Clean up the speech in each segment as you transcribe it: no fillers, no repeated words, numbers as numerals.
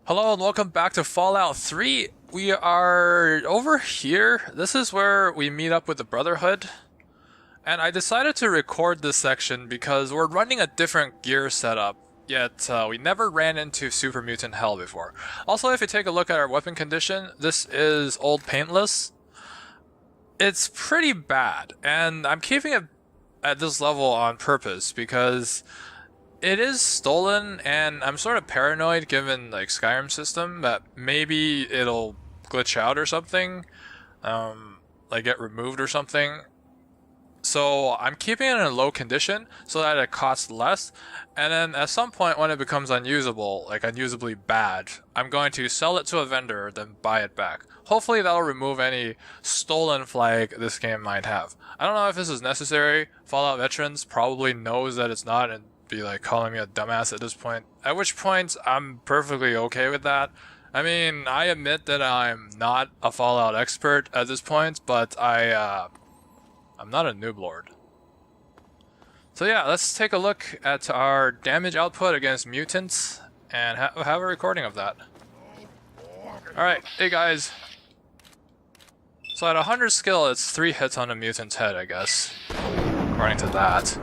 Hello and welcome back to Fallout 3. We are over here. This is where we meet up with the Brotherhood. And I decided to record this section because we're running a different gear setup. Yet, we never ran into Super Mutant Hell before. Also, if you take a look at our weapon condition, this is old paintless. It's pretty bad, and I'm keeping it at this level on purpose because it is stolen, and I'm sort of paranoid given like Skyrim system that maybe it'll glitch out or something, like get removed or something. So I'm keeping it in a low condition so that it costs less, and then at some point when it becomes unusable, like unusably bad, I'm going to sell it to a vendor, then buy it back. Hopefully that'll remove any stolen flag this game might have. I don't know if this is necessary. Fallout veterans probably knows that it's not and be like calling me a dumbass at this point. At which point I'm perfectly okay with that. I mean, I admit that I'm not a Fallout expert at this point, but I'm not a noob lord. So yeah, let's take a look at our damage output against mutants and have a recording of that. Alright, hey guys. So at 100 skill, it's 3 hits on a mutant's head, I guess. According to that.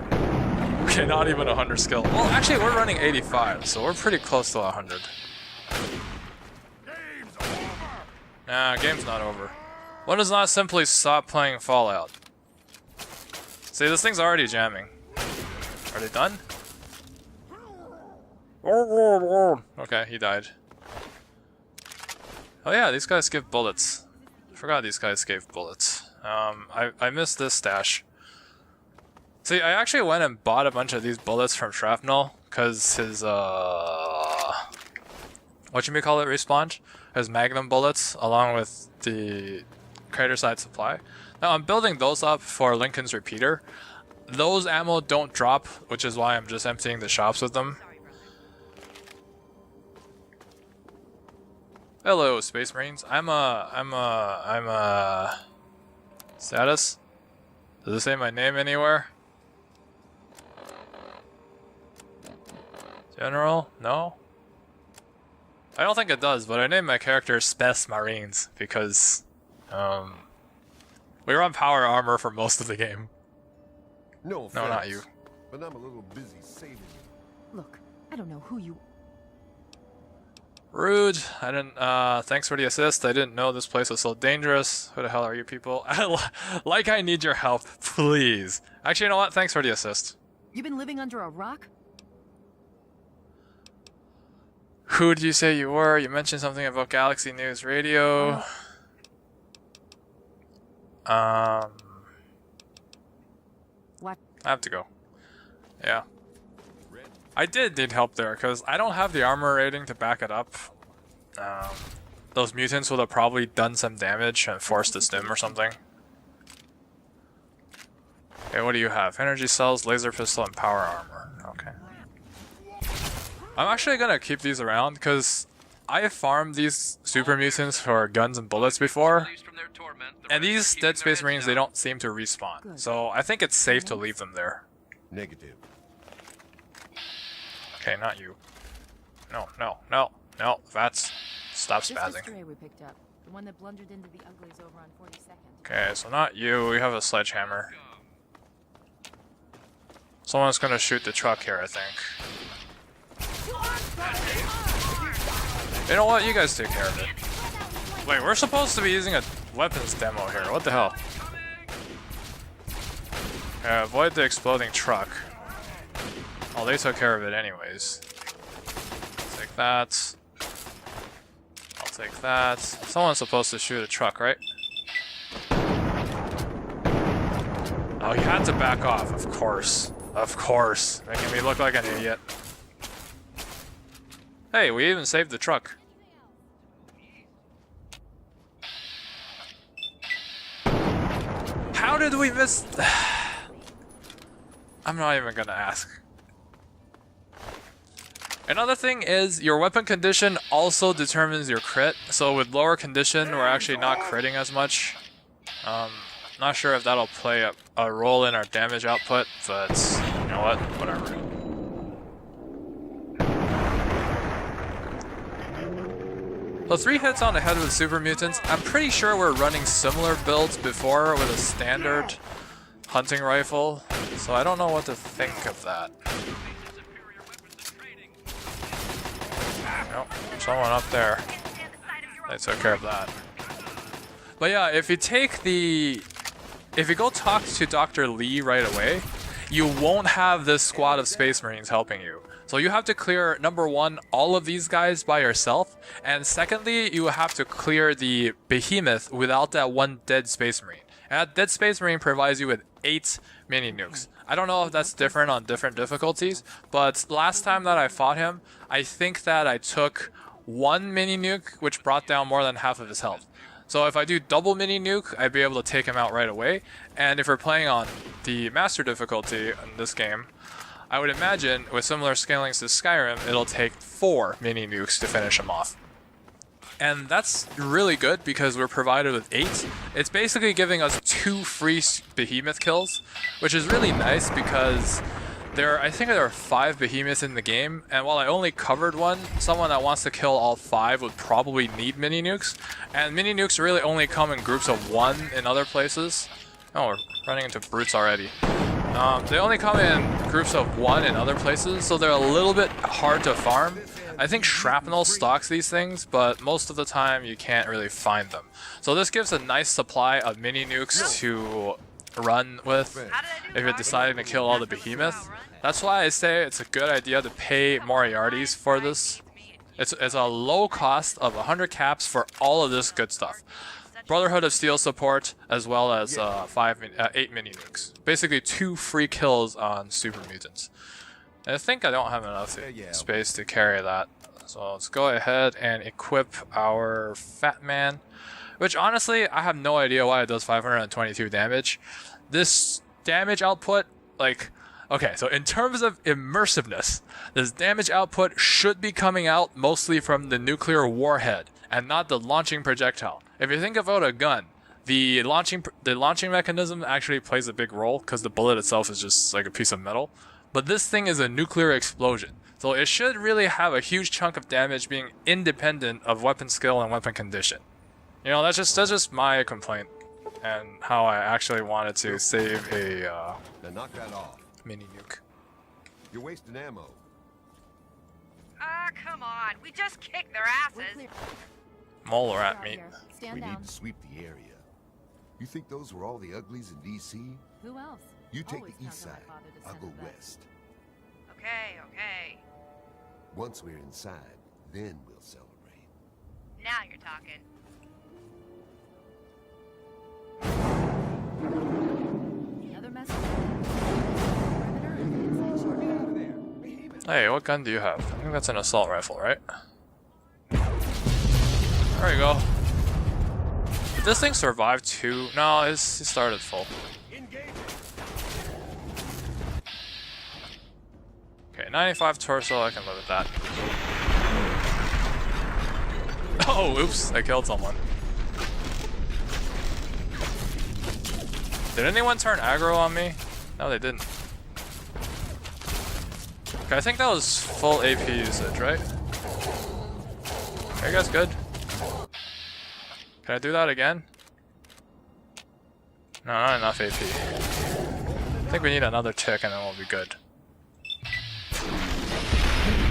Okay, not even 100 skill. Well, actually, we're running 85, so we're pretty close to 100. Game's over. Nah, game's not over. One does not simply stop playing Fallout. See, this thing's already jamming. Are they done? Okay, he died. Oh yeah, these guys give bullets. I forgot these guys gave bullets. I missed this stash. See, I actually went and bought a bunch of these bullets from Shrapnel, cause his, whatchamacallit respawned? His Magnum bullets, along with the Crater Side supply. Now, I'm building those up for Lincoln's repeater. Those ammo don't drop, which is why I'm just emptying the shops with them. Hello, Space Marines. I'm a... Status? Does it say my name anywhere? General? No? I don't think it does, but I named my character Space Marines because, we run power armor for most of the game. No offense, not you. But I'm a little busy saving you. Look, I don't know who you... Rude. I didn't, thanks for the assist. I didn't know this place was so dangerous. Who the hell are you people? Like I need your help, please. Actually, you know what? Thanks for the assist. You've been living under a rock? Who did you say you were? You mentioned something about Galaxy News Radio. What? I have to go. Yeah. I did need help there, because I don't have the armor rating to back it up. Those mutants would have probably done some damage and forced a stim or something. Okay, what do you have? Energy cells, laser pistol, and power armor. Okay. I'm actually gonna keep these around, because I farmed these super mutants for guns and bullets before. And these Dead Space Marines, they don't seem to respawn. So I think it's safe to leave them there. Negative. Okay, not you. No, no, no, no. That's... Stop This spazzing. stray we picked up. The one that blundered into the uglies over on 42nd. Okay, so not you. We have a sledgehammer. Someone's gonna shoot the truck here, I think. You know what? You guys take care of it. Wait, we're supposed to be using a weapons demo here. What the hell? Avoid the exploding truck. Oh, they took care of it anyways. Take that. I'll take that. Someone's supposed to shoot a truck, right? Oh, he had to back off, of course. Of course. Making me look like an idiot. Hey, we even saved the truck. How did we miss... I'm not even gonna ask. Another thing is, your weapon condition also determines your crit. So with lower condition, we're actually not critting as much. Not sure if that'll play a role in our damage output, but you know what? Whatever. So 3 hits on the head with super mutants. I'm pretty sure we're running similar builds before with a standard hunting rifle, so I don't know what to think of that. Nope, someone up there. They took care of that. But yeah, if you go talk to Dr. Lee right away, you won't have this squad of Space Marines helping you. So you have to clear, number one, all of these guys by yourself, and secondly, you have to clear the behemoth without that one dead Space Marine. And that dead Space Marine provides you with 8 mini nukes. I don't know if that's different on different difficulties, but last time that I fought him, I think that I took 1 mini nuke, which brought down more than half of his health. So if I do double mini nuke, I'd be able to take him out right away. And if we're playing on the master difficulty in this game, I would imagine with similar scalings to Skyrim, it'll take 4 mini nukes to finish him off. And that's really good because we're provided with 8. It's basically giving us 2 free behemoth kills, which is really nice because I think there are 5 behemoths in the game, and while I only covered one, someone that wants to kill all 5 would probably need mini nukes. And mini nukes really only come in groups of 1 in other places. Oh, we're running into brutes already. They only come in groups of 1 in other places, so they're a little bit hard to farm. I think Shrapnel stocks these things, but most of the time you can't really find them. So this gives a nice supply of mini nukes to run with if you're deciding to kill all the behemoth. That's why I say it's a good idea to pay Moriarty's for this. It's a low cost of 100 caps for all of this good stuff. Brotherhood of Steel support, as well as 8 mini nukes. Basically 2 free kills on super mutants. And I think I don't have enough space to carry that. So let's go ahead and equip our Fat Man. Which honestly, I have no idea why it does 522 damage. This damage output, okay, so in terms of immersiveness, this damage output should be coming out mostly from the nuclear warhead and not the launching projectile. If you think about a gun, the launching mechanism actually plays a big role because the bullet itself is just like a piece of metal. But this thing is a nuclear explosion, so it should really have a huge chunk of damage being independent of weapon skill and weapon condition. You know, that's just my complaint, and how I actually wanted to save a Now knock that off. mini nuke. You're wasting ammo. Ah, come on. We just kicked their We're asses. clear. Mole rat Out meat. here. Stand We down. need to sweep the area. You think those were all the uglies in D.C.? Who else? You take Always the east count side. on my father to I'll send go the best. west. Okay, okay. Once we're inside, then we'll celebrate. Now you're talking. Another message. Perimeter and inside short. Hey, what gun do you have? I think that's an assault rifle, right? There we go. Did this thing survive too? No, it started full. Okay, 95 torso, I can live with that. Oh, oops, I killed someone. Did anyone turn aggro on me? No, they didn't. Okay, I think that was full AP usage, right? Are you guys good? Can I do that again? No, not enough AP. I think we need another tick and then we'll be good.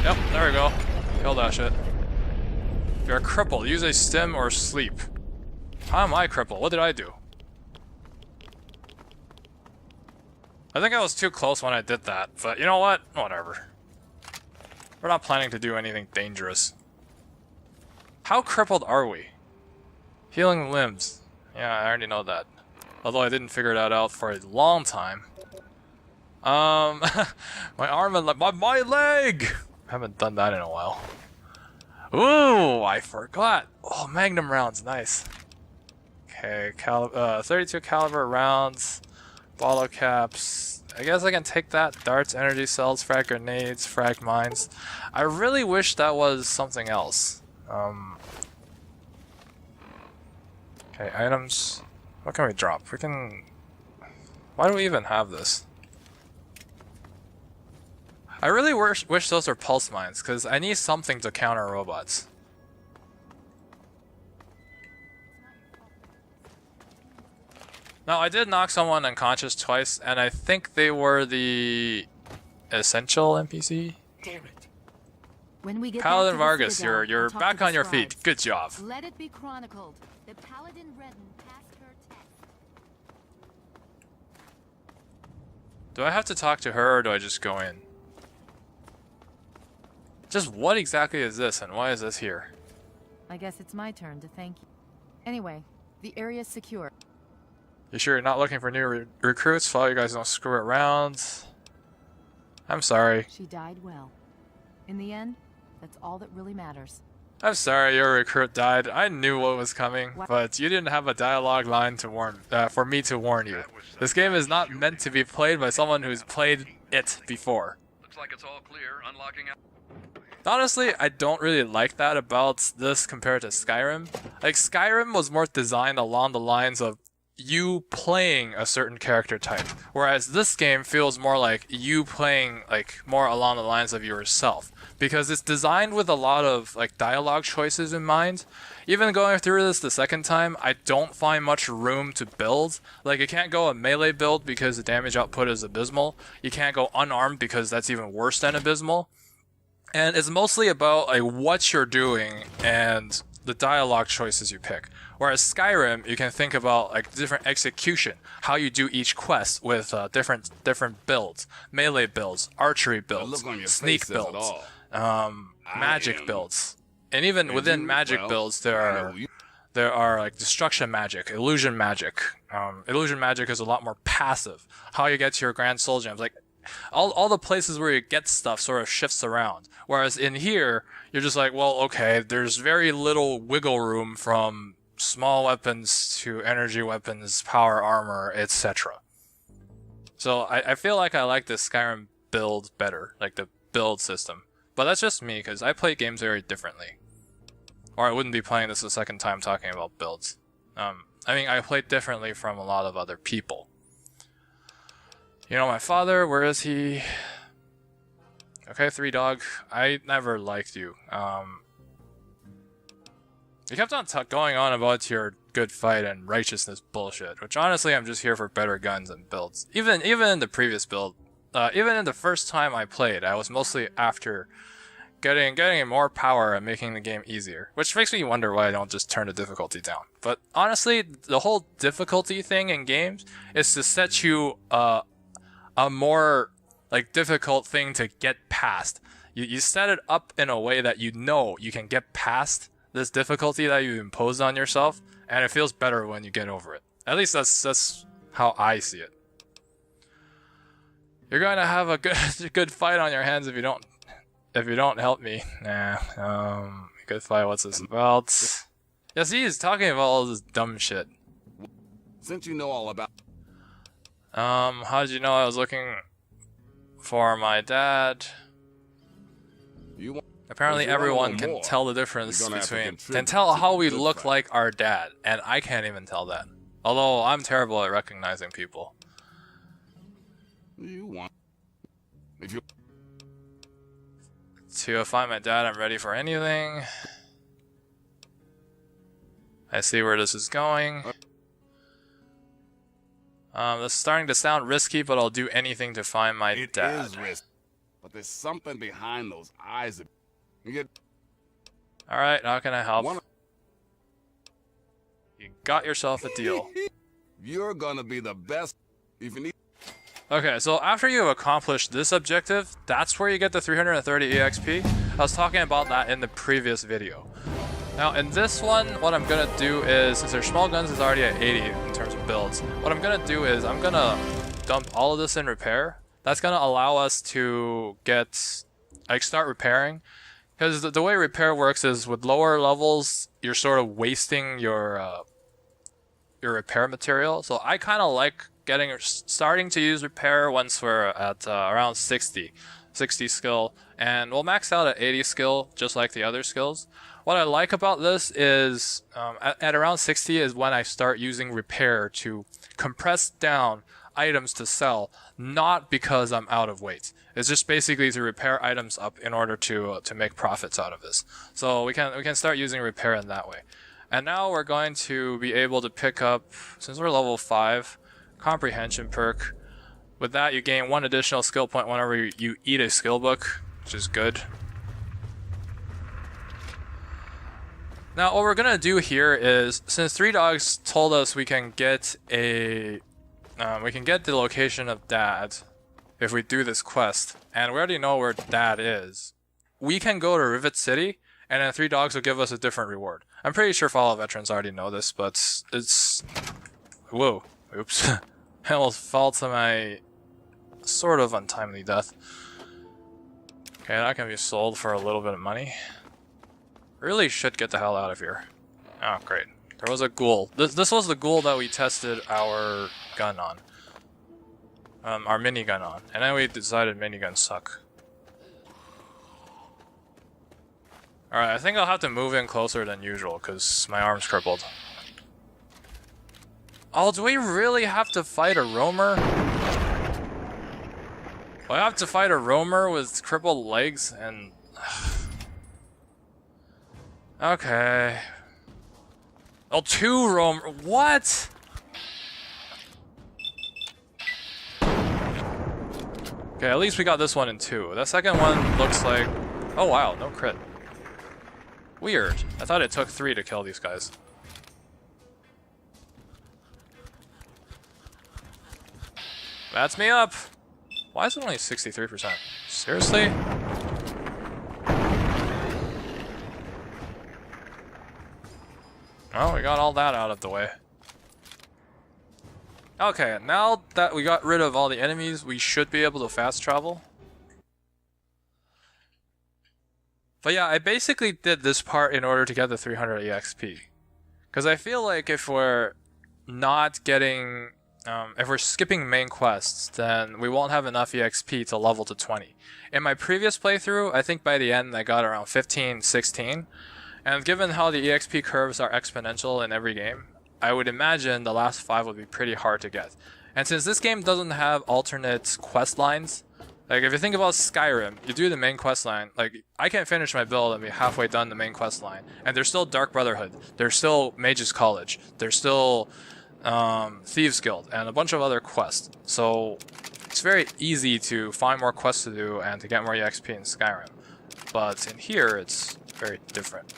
Yep, there we go. Kill that shit. If you're crippled, use a stim or sleep. How am I crippled? What did I do? I think I was too close when I did that, but you know what? Whatever. We're not planning to do anything dangerous. How crippled are we? Healing limbs. Yeah, I already know that. Although I didn't figure that out for a long time. My arm and my leg! I haven't done that in a while. Ooh, I forgot. Oh, magnum rounds, nice. Okay, 32 caliber rounds, bottle caps. I guess I can take that. Darts, energy cells, frag grenades, frag mines. I really wish that was something else. Okay, items. What can we drop? We can... Why do we even have this? I really wish those were pulse mines, because I need something to counter robots. Now, I did knock someone unconscious twice, and I think they were the essential NPC. Damn it. When we get Paladin back to the Vargas, Citadel, you're I'll talk back to on your the feet. scribes. Good job. Let it be chronicled. The Paladin Redden passed her test. Do I have to talk to her, or do I just go in? Just what exactly is this, and why is this here? I guess it's my turn to thank you. Anyway, the area's secure. You sure you're not looking for new recruits? Follow you guys don't screw around. I'm sorry. She died well. In the end, that's all that really matters. I'm sorry your recruit died. I knew what was coming, but you didn't have a dialogue line to warn for me to warn you. This game is not meant to be played by someone who's played it before. Looks like it's all clear. Unlocking out. Honestly, I don't really like that about this compared to Skyrim. Like, Skyrim was more designed along the lines of you playing a certain character type, whereas this game feels more like you playing like more along the lines of yourself, because it's designed with a lot of like dialogue choices in mind. Even going through this the second time, I don't find much room to build. Like, you can't go a melee build because the damage output is abysmal. You can't go unarmed because that's even worse than abysmal. And it's mostly about like what you're doing and the dialogue choices you pick. Whereas Skyrim, you can think about like different execution, how you do each quest with different builds, melee builds, archery builds, sneak builds, magic builds, and even within magic builds there are like destruction magic, illusion magic. Illusion magic is a lot more passive. How you get to your grand soul gems, like all the places where you get stuff sort of shifts around. Whereas in here, you're just like, well, okay, there's very little wiggle room from small weapons to energy weapons, power armor, etc. So I feel like I like the Skyrim build better, like the build system. But that's just me, because I play games very differently. Or I wouldn't be playing this the second time talking about builds. I mean, I play differently from a lot of other people. You know, my father, where is he? Okay, 3Dog, I never liked you. You kept on going on about your good fight and righteousness bullshit, which honestly I'm just here for better guns and builds. Even in the previous build, even in the first time I played, I was mostly after getting more power and making the game easier, which makes me wonder why I don't just turn the difficulty down. But honestly, the whole difficulty thing in games is to set you a more like difficult thing to get past. You set it up in a way that you know you can get past this difficulty that you imposed on yourself, and it feels better when you get over it. At least that's how I see it. You're going to have a good fight on your hands if you don't help me. Nah. Good fight. What's this about? Yeah, see, he's talking about all this dumb shit. Since you know all about... How did you know I was looking for my dad? Apparently everyone can tell the difference can tell how we look like our dad, and I can't even tell that. Although I'm terrible at recognizing people. To find my dad, I'm ready for anything. I see where this is going. This is starting to sound risky, but I'll do anything to find my dad. It is risky, but there's something behind those eyes. Alright, how can I help? You got yourself a deal. You're gonna be the best if you need... Okay, so after you've accomplished this objective, that's where you get the 330 EXP. I was talking about that in the previous video. Now in this one, what I'm gonna do is, since their small guns is already at 80 in terms of builds, what I'm gonna do is I'm gonna dump all of this in repair. That's gonna allow us to start repairing. Because the way repair works is with lower levels, you're sort of wasting your repair material. So I kind of like starting to use repair once we're at around 60 skill, and we'll max out at 80 skill, just like the other skills. What I like about this is at around 60 is when I start using repair to compress down items to sell, not because I'm out of weight. It's just basically to repair items up in order to make profits out of this. So we can start using repair in that way. And now we're going to be able to pick up, since we're level 5, Comprehension perk. With that, you gain 1 additional skill point whenever you eat a skill book, which is good. Now, what we're gonna do here is, since Three Dogs told us we can get the location of Dad if we do this quest, and we already know where Dad is, we can go to Rivet City, and then Three Dogs will give us a different reward. I'm pretty sure Fallout veterans already know this, but it's... Whoa. Oops. I almost fell to my sort of untimely death. Okay, that can be sold for a little bit of money. Really should get the hell out of here. Oh, great. There was a ghoul. This was the ghoul that we tested our gun on. Our minigun on. And then we decided miniguns suck. Alright, I think I'll have to move in closer than usual, because my arm's crippled. Oh, do we really have to fight a roamer? Do I have to fight a roamer with crippled legs and... Okay. Oh, 2 roamer... What?! Okay, at least we got this one in 2. That second one looks like... Oh wow, no crit. Weird. I thought it took 3 to kill these guys. That's me up! Why is it only 63%? Seriously? Well, we got all that out of the way. Okay, now that we got rid of all the enemies, we should be able to fast travel. But yeah, I basically did this part in order to get the 300 EXP. Because I feel like if we're not getting... if we're skipping main quests, then we won't have enough EXP to level to 20. In my previous playthrough, I think by the end I got around 15, 16. And given how the EXP curves are exponential in every game, I would imagine the last 5 would be pretty hard to get. And since this game doesn't have alternate quest lines, like if you think about Skyrim, you do the main quest line, like I can finish my build and be halfway done the main quest line, and there's still Dark Brotherhood, there's still Mage's College, there's still Thieves Guild, and a bunch of other quests. So it's very easy to find more quests to do and to get more EXP in Skyrim. But in here, it's very different.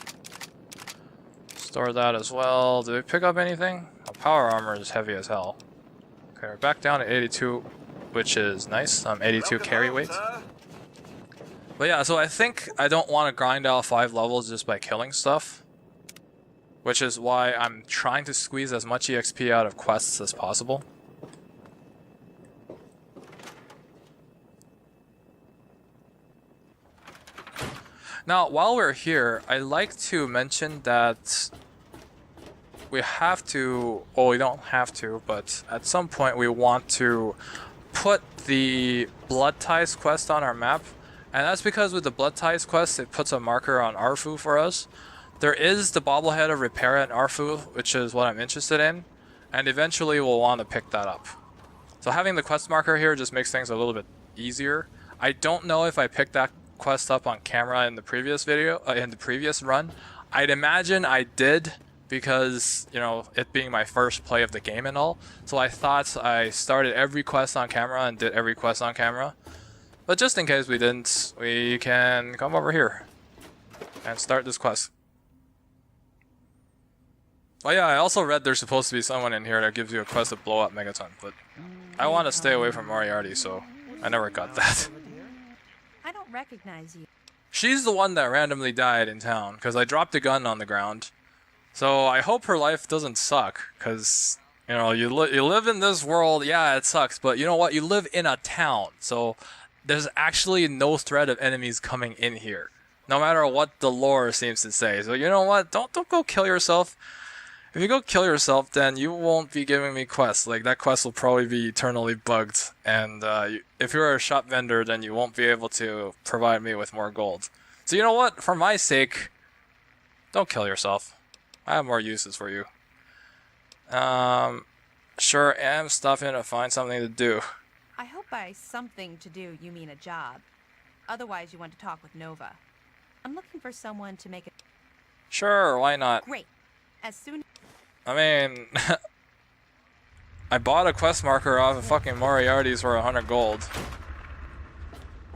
Store that as well. Did we pick up anything? Oh, power armor is heavy as hell. Okay, we're back down to 82, which is nice. 82 carry weight. But yeah, so I think I don't want to grind out 5 levels just by killing stuff. Which is why I'm trying to squeeze as much EXP out of quests as possible. Now, while we're here, I'd like to mention that we have to, well, we don't have to, but at some point we want to put the Blood Ties quest on our map. And that's because with the Blood Ties quest, it puts a marker on Arfu for us. There is the bobblehead of Repara and Arfu, which is what I'm interested in, and eventually we'll want to pick that up. So having the quest marker here just makes things a little bit easier. I don't know if I picked that quest up on camera in the previous video, in the previous run. I'd imagine I did because, you know, it being my first play of the game and all. So I thought I started every quest on camera and did every quest on camera. But just in case we didn't, we can come over here and start this quest. Oh yeah, I also read there's supposed to be someone in here that gives you a quest to blow up Megaton, but I want to stay away from Moriarty, so I never got that. I don't recognize you. She's the one that randomly died in town, because I dropped a gun on the ground. So I hope her life doesn't suck, because, you know, you live in this world, yeah, it sucks, but you know what, you live in a town, so there's actually no threat of enemies coming in here, no matter what the lore seems to say. So you know what, don't go kill yourself. If you go kill yourself, then you won't be giving me quests. Like, that quest will probably be eternally bugged. And if you're a shop vendor, then you won't be able to provide me with more gold. So you know what? For my sake, don't kill yourself. I have more uses for you. Sure am stopping to find something to do. I hope by something to do you mean a job. Otherwise, you want to talk with Nova. I'm looking for someone to make it. Sure, why not? Great. as soon. I mean, I bought a quest marker off of fucking Moriarty's for 100 gold.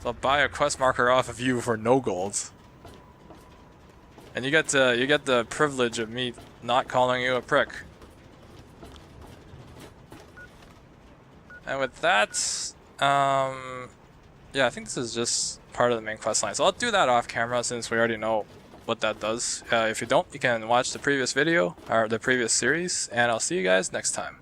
So I'll buy a quest marker off of you for no gold. And you get the privilege of me not calling you a prick. And with that, yeah, I think this is just part of the main quest line. So I'll do that off camera since we already know what that does. If you don't, you can watch the previous video or the previous series, and I'll see you guys next time.